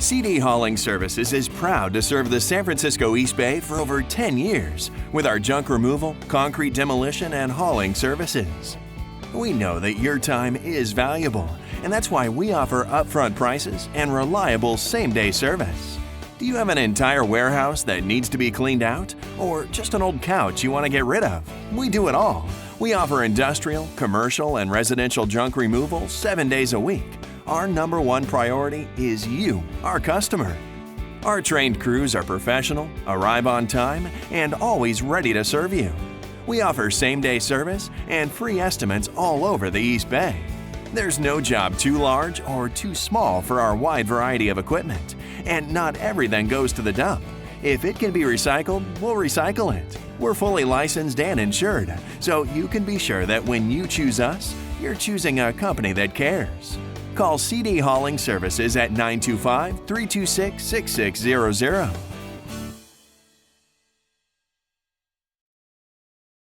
CD Hauling Services is proud to serve the San Francisco East Bay for over 10 years with our junk removal, concrete demolition, and hauling services. We know that your time is valuable, and that's why we offer upfront prices and reliable same-day service. Do you have an entire warehouse that needs to be cleaned out? Or just an old couch you want to get rid of? We do it all. We offer industrial, commercial, and residential junk removal 7 days a week. Our #1 priority is you, our customer. Our trained crews are professional, arrive on time, and always ready to serve you. We offer same-day service and free estimates all over the East Bay. There's no job too large or too small for our wide variety of equipment, and not everything goes to the dump. If it can be recycled, we'll recycle it. We're fully licensed and insured, so you can be sure that when you choose us, you're choosing a company that cares. Call CD Hauling Services at 925-326-6600.